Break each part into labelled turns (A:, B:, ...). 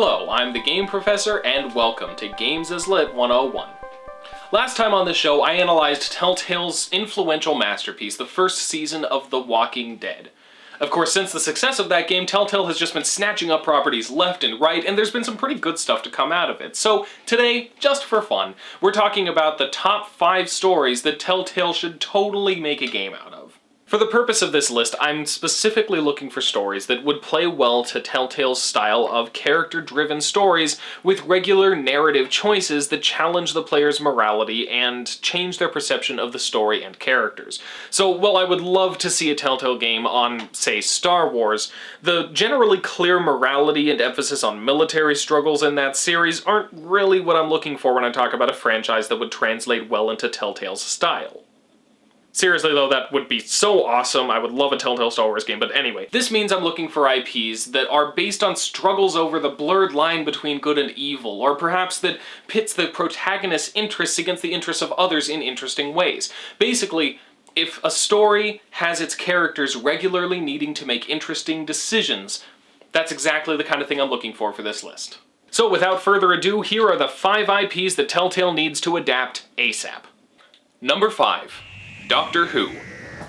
A: Hello, I'm the Game Professor, and welcome to Games as Lit 101. Last time on the show, I analyzed Telltale's influential masterpiece, the first season of The Walking Dead. Of course, since the success of that game, Telltale has just been snatching up properties left and right, and there's been some pretty good stuff to come out of it. So today, just for fun, we're talking about the top 5 stories that Telltale should totally make a game out of. For the purpose of this list, I'm specifically looking for stories that would play well to Telltale's style of character-driven stories with regular narrative choices that challenge the player's morality and change their perception of the story and characters. So while I would love to see a Telltale game on, say, Star Wars, the generally clear morality and emphasis on military struggles in that series aren't really what I'm looking for when I talk about a franchise that would translate well into Telltale's style. Seriously though, that would be so awesome. I would love a Telltale Star Wars game, but anyway. This means I'm looking for IPs that are based on struggles over the blurred line between good and evil, or perhaps that pits the protagonist's interests against the interests of others in interesting ways. Basically, if a story has its characters regularly needing to make interesting decisions, that's exactly the kind of thing I'm looking for this list. So without further ado, here are the 5 IPs that Telltale needs to adapt ASAP. Number 5. Doctor Who.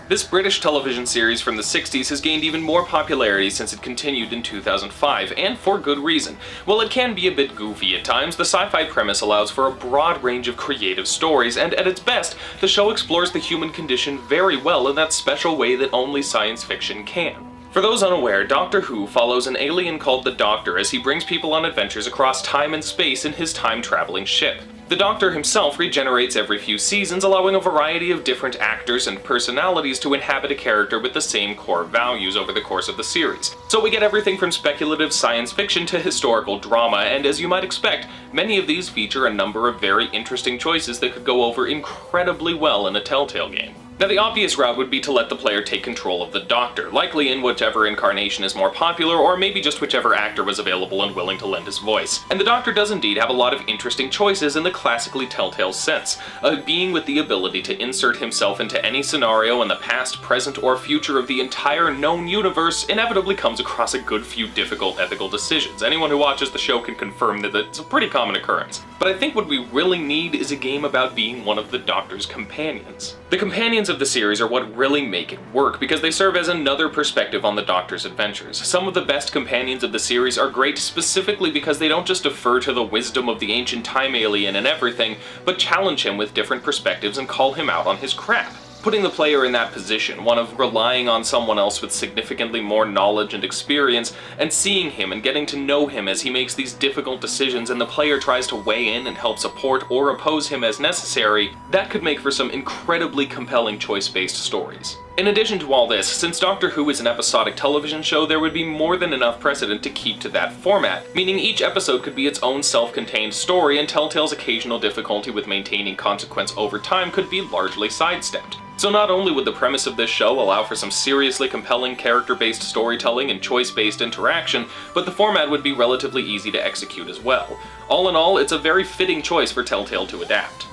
A: This British television series from the 60s has gained even more popularity since it continued in 2005, and for good reason. While it can be a bit goofy at times, the sci-fi premise allows for a broad range of creative stories, and at its best, the show explores the human condition very well in that special way that only science fiction can. For those unaware, Doctor Who follows an alien called the Doctor as he brings people on adventures across time and space in his time-traveling ship. The Doctor himself regenerates every few seasons, allowing a variety of different actors and personalities to inhabit a character with the same core values over the course of the series. So we get everything from speculative science fiction to historical drama, and as you might expect, many of these feature a number of very interesting choices that could go over incredibly well in a Telltale game. Now, the obvious route would be to let the player take control of the Doctor, likely in whichever incarnation is more popular, or maybe just whichever actor was available and willing to lend his voice. And the Doctor does indeed have a lot of interesting choices in the classically Telltale sense, a being with the ability to insert himself into any scenario in the past, present, or future of the entire known universe inevitably comes across a good few difficult ethical decisions. Anyone who watches the show can confirm that it's a pretty common occurrence. But I think what we really need is a game about being one of the Doctor's companions. The companions of the series are what really make it work, because they serve as another perspective on the Doctor's adventures. Some of the best companions of the series are great specifically because they don't just defer to the wisdom of the ancient time alien and everything, but challenge him with different perspectives and call him out on his crap. Putting the player in that position, one of relying on someone else with significantly more knowledge and experience, and seeing him and getting to know him as he makes these difficult decisions and the player tries to weigh in and help support or oppose him as necessary, that could make for some incredibly compelling choice-based stories. In addition to all this, since Doctor Who is an episodic television show, there would be more than enough precedent to keep to that format, meaning each episode could be its own self-contained story, and Telltale's occasional difficulty with maintaining consequence over time could be largely sidestepped. So not only would the premise of this show allow for some seriously compelling character-based storytelling and choice-based interaction, but the format would be relatively easy to execute as well. All in all, it's a very fitting choice for Telltale to adapt.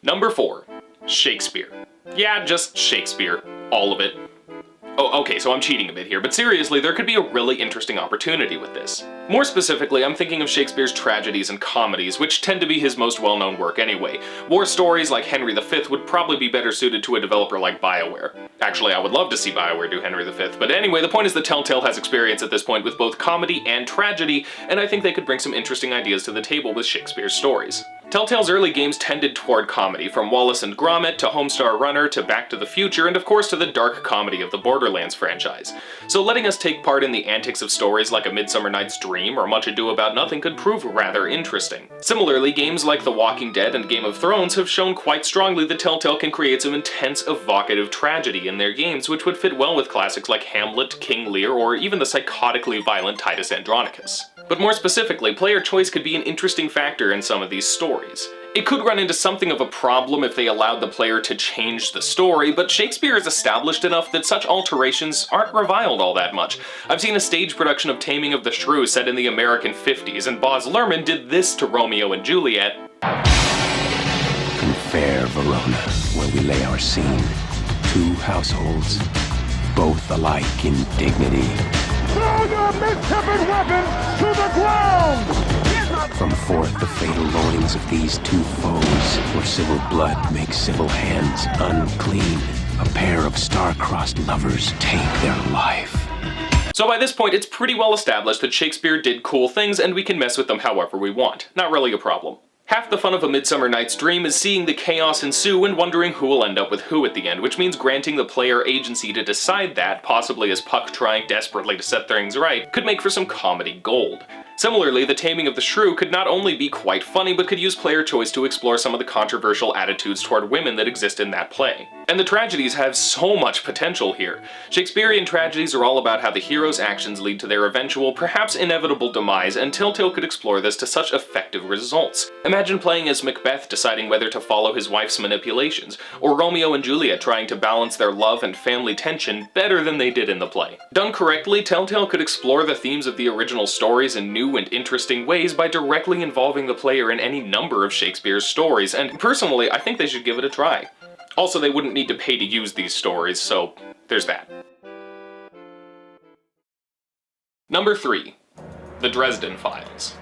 A: Number 4. Shakespeare. Yeah, just Shakespeare. All of it. Oh, okay, so I'm cheating a bit here, but seriously, there could be a really interesting opportunity with this. More specifically, I'm thinking of Shakespeare's tragedies and comedies, which tend to be his most well-known work anyway. War stories like Henry V would probably be better suited to a developer like BioWare. Actually, I would love to see BioWare do Henry V, but anyway, the point is that Telltale has experience at this point with both comedy and tragedy, and I think they could bring some interesting ideas to the table with Shakespeare's stories. Telltale's early games tended toward comedy, from Wallace and Gromit to Homestar Runner to Back to the Future, and of course to the dark comedy of the Borderlands franchise. So letting us take part in the antics of stories like A Midsummer Night's Dream or Much Ado About Nothing could prove rather interesting. Similarly, games like The Walking Dead and Game of Thrones have shown quite strongly that Telltale can create some intense, evocative tragedy in their games, which would fit well with classics like Hamlet, King Lear, or even the psychotically violent Titus Andronicus. But more specifically, player choice could be an interesting factor in some of these stories. It could run into something of a problem if they allowed the player to change the story, but Shakespeare is established enough that such alterations aren't reviled all that much. I've seen a stage production of Taming of the Shrew set in the American 50s, and Baz Luhrmann did this to Romeo and Juliet.
B: In fair Verona, where we lay our scene, 2 households, both alike in dignity
C: Throw your mid-tempered weapons to the ground!
B: From forth the fatal loins of these two foes, where civil blood makes civil hands unclean, a pair of star-crossed lovers take their life.
A: So by this point, it's pretty well established that Shakespeare did cool things and we can mess with them however we want. Not really a problem. Half the fun of A Midsummer Night's Dream is seeing the chaos ensue and wondering who will end up with who at the end, which means granting the player agency to decide that, possibly as Puck trying desperately to set things right, could make for some comedy gold. Similarly, The Taming of the Shrew could not only be quite funny, but could use player choice to explore some of the controversial attitudes toward women that exist in that play. And the tragedies have so much potential here. Shakespearean tragedies are all about how the hero's actions lead to their eventual, perhaps inevitable demise, and Telltale could explore this to such effective results. Imagine playing as Macbeth deciding whether to follow his wife's manipulations, or Romeo and Juliet trying to balance their love and family tension better than they did in the play. Done correctly, Telltale could explore the themes of the original stories in new and interesting ways by directly involving the player in any number of Shakespeare's stories, and personally, I think they should give it a try. Also, they wouldn't need to pay to use these stories, so there's that. Number 3. The Dresden Files.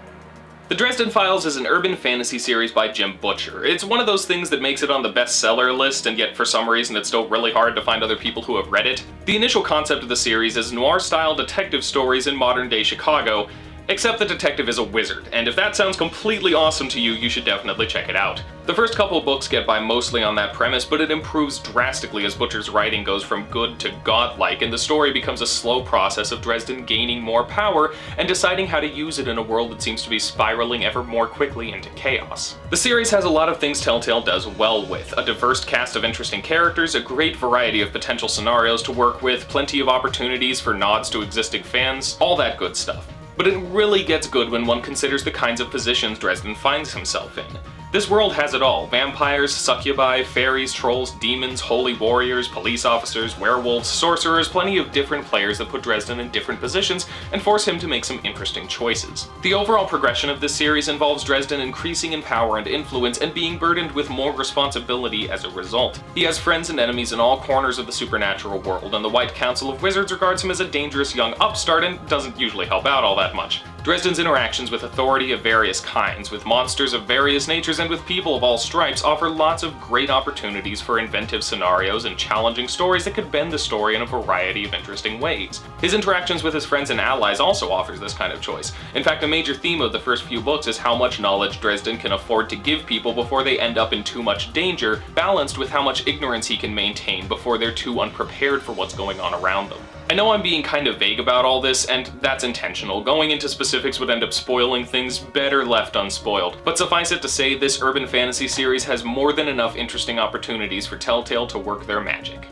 A: The Dresden Files is an urban fantasy series by Jim Butcher. It's one of those things that makes it on the bestseller list, and yet for some reason it's still really hard to find other people who have read it. The initial concept of the series is noir-style detective stories in modern-day Chicago, except the detective is a wizard, and if that sounds completely awesome to you, you should definitely check it out. The first couple of books get by mostly on that premise, but it improves drastically as Butcher's writing goes from good to godlike, and the story becomes a slow process of Dresden gaining more power and deciding how to use it in a world that seems to be spiraling ever more quickly into chaos. The series has a lot of things Telltale does well with: a diverse cast of interesting characters, a great variety of potential scenarios to work with, plenty of opportunities for nods to existing fans, all that good stuff. But it really gets good when one considers the kinds of positions Dresden finds himself in. This world has it all: vampires, succubi, fairies, trolls, demons, holy warriors, police officers, werewolves, sorcerers, plenty of different players that put Dresden in different positions and force him to make some interesting choices. The overall progression of this series involves Dresden increasing in power and influence and being burdened with more responsibility as a result. He has friends and enemies in all corners of the supernatural world, and the White Council of Wizards regards him as a dangerous young upstart and doesn't usually help out all that much. Dresden's interactions with authority of various kinds, with monsters of various natures, and with people of all stripes offer lots of great opportunities for inventive scenarios and challenging stories that could bend the story in a variety of interesting ways. His interactions with his friends and allies also offers this kind of choice. In fact, a major theme of the first few books is how much knowledge Dresden can afford to give people before they end up in too much danger, balanced with how much ignorance he can maintain before they're too unprepared for what's going on around them. I know I'm being kind of vague about all this, and that's intentional. Going into specifics would end up spoiling things better left unspoiled. But suffice it to say, this urban fantasy series has more than enough interesting opportunities for Telltale to work their magic.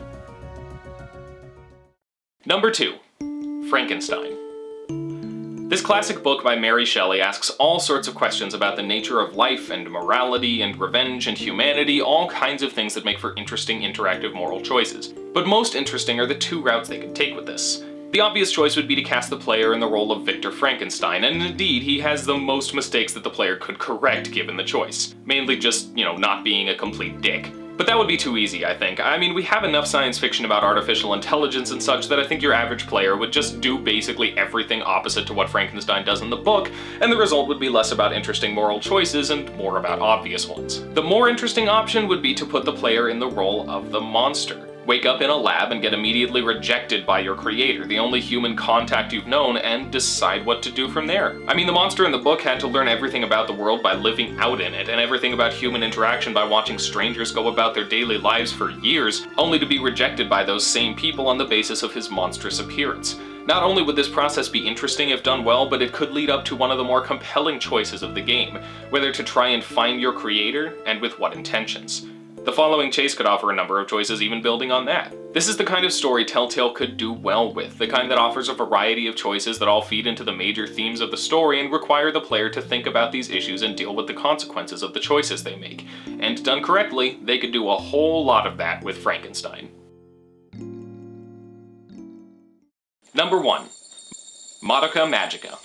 A: Number 2. Frankenstein. This classic book by Mary Shelley asks all sorts of questions about the nature of life and morality and revenge and humanity, all kinds of things that make for interesting interactive moral choices. But most interesting are the two routes they could take with this. The obvious choice would be to cast the player in the role of Victor Frankenstein, and indeed, he has the most mistakes that the player could correct given the choice. Mainly just, not being a complete dick. But that would be too easy, I think. I mean, we have enough science fiction about artificial intelligence and such that I think your average player would just do basically everything opposite to what Frankenstein does in the book, and the result would be less about interesting moral choices and more about obvious ones. The more interesting option would be to put the player in the role of the monster. Wake up in a lab and get immediately rejected by your creator, the only human contact you've known, and decide what to do from there. I mean, the monster in the book had to learn everything about the world by living out in it, and everything about human interaction by watching strangers go about their daily lives for years, only to be rejected by those same people on the basis of his monstrous appearance. Not only would this process be interesting if done well, but it could lead up to one of the more compelling choices of the game, whether to try and find your creator, and with what intentions. The following chase could offer a number of choices, even building on that. This is the kind of story Telltale could do well with, the kind that offers a variety of choices that all feed into the major themes of the story and require the player to think about these issues and deal with the consequences of the choices they make. And done correctly, they could do a whole lot of that with Frankenstein. Number 1. Madoka Magica.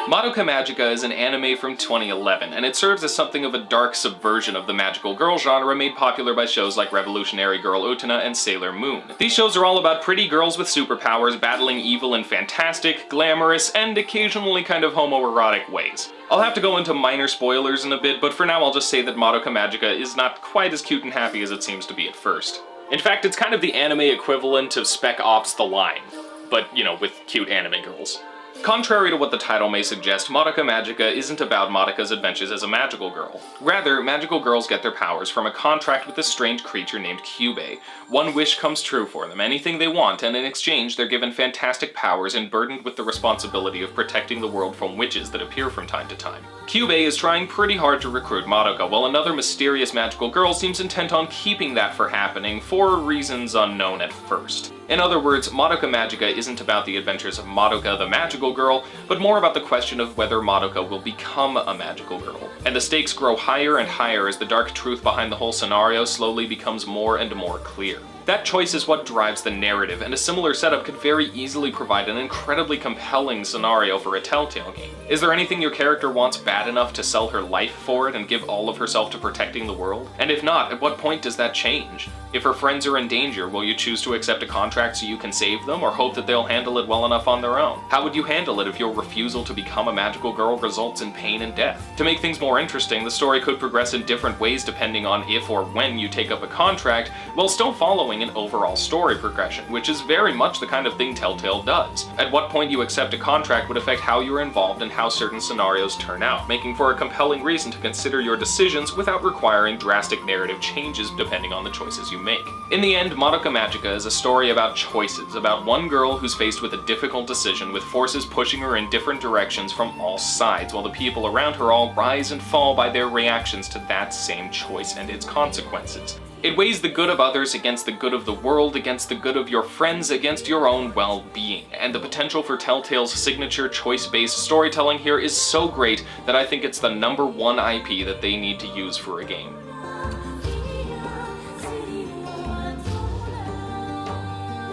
A: Madoka Magica is an anime from 2011, and it serves as something of a dark subversion of the magical girl genre made popular by shows like Revolutionary Girl Utena and Sailor Moon. These shows are all about pretty girls with superpowers battling evil in fantastic, glamorous, and occasionally kind of homoerotic ways. I'll have to go into minor spoilers in a bit, but for now I'll just say that Madoka Magica is not quite as cute and happy as it seems to be at first. In fact, it's kind of the anime equivalent of Spec Ops: The Line, but, you know, with cute anime girls. Contrary to what the title may suggest, Madoka Magica isn't about Madoka's adventures as a magical girl. Rather, magical girls get their powers from a contract with a strange creature named Kyubey. One wish comes true for them, anything they want, and in exchange they're given fantastic powers and burdened with the responsibility of protecting the world from witches that appear from time to time. Kyubey is trying pretty hard to recruit Madoka, while another mysterious magical girl seems intent on keeping that from happening for reasons unknown at first. In other words, Madoka Magica isn't about the adventures of Madoka the magical girl, but more about the question of whether Madoka will become a magical girl. And the stakes grow higher and higher as the dark truth behind the whole scenario slowly becomes more and more clear. That choice is what drives the narrative, and a similar setup could very easily provide an incredibly compelling scenario for a Telltale game. Is there anything your character wants bad enough to sell her life for it and give all of herself to protecting the world? And if not, at what point does that change? If her friends are in danger, will you choose to accept a contract so you can save them, or hope that they'll handle it well enough on their own? How would you handle it if your refusal to become a magical girl results in pain and death? To make things more interesting, the story could progress in different ways depending on if or when you take up a contract, while still following an overall story progression, which is very much the kind of thing Telltale does. At what point you accept a contract would affect how you're involved and how certain scenarios turn out, making for a compelling reason to consider your decisions without requiring drastic narrative changes depending on the choices you make. In the end, Madoka Magica is a story about choices, about one girl who's faced with a difficult decision with forces pushing her in different directions from all sides, while the people around her all rise and fall by their reactions to that same choice and its consequences. It weighs the good of others against the good of the world, against the good of your friends, against your own well-being. And the potential for Telltale's signature choice-based storytelling here is so great that I think it's the #1 IP that they need to use for a game.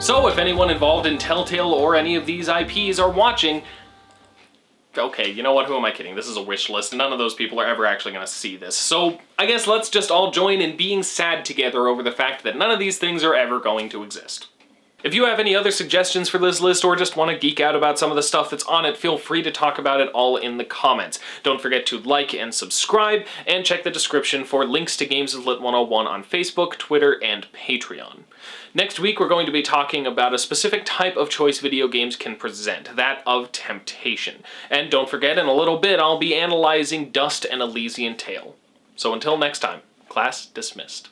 A: So if anyone involved in Telltale or any of these IPs are watching, okay, you know what, who am I kidding? This is a wish list, and none of those people are ever actually going to see this. So I guess let's just all join in being sad together over the fact that none of these things are ever going to exist. If you have any other suggestions for this list or just want to geek out about some of the stuff that's on it, feel free to talk about it all in the comments. Don't forget to like and subscribe, and check the description for links to Games is Lit 101 on Facebook, Twitter, and Patreon. Next week, we're going to be talking about a specific type of choice video games can present, that of temptation. And don't forget, in a little bit, I'll be analyzing Dust and Elysian Tale. So until next time, class dismissed.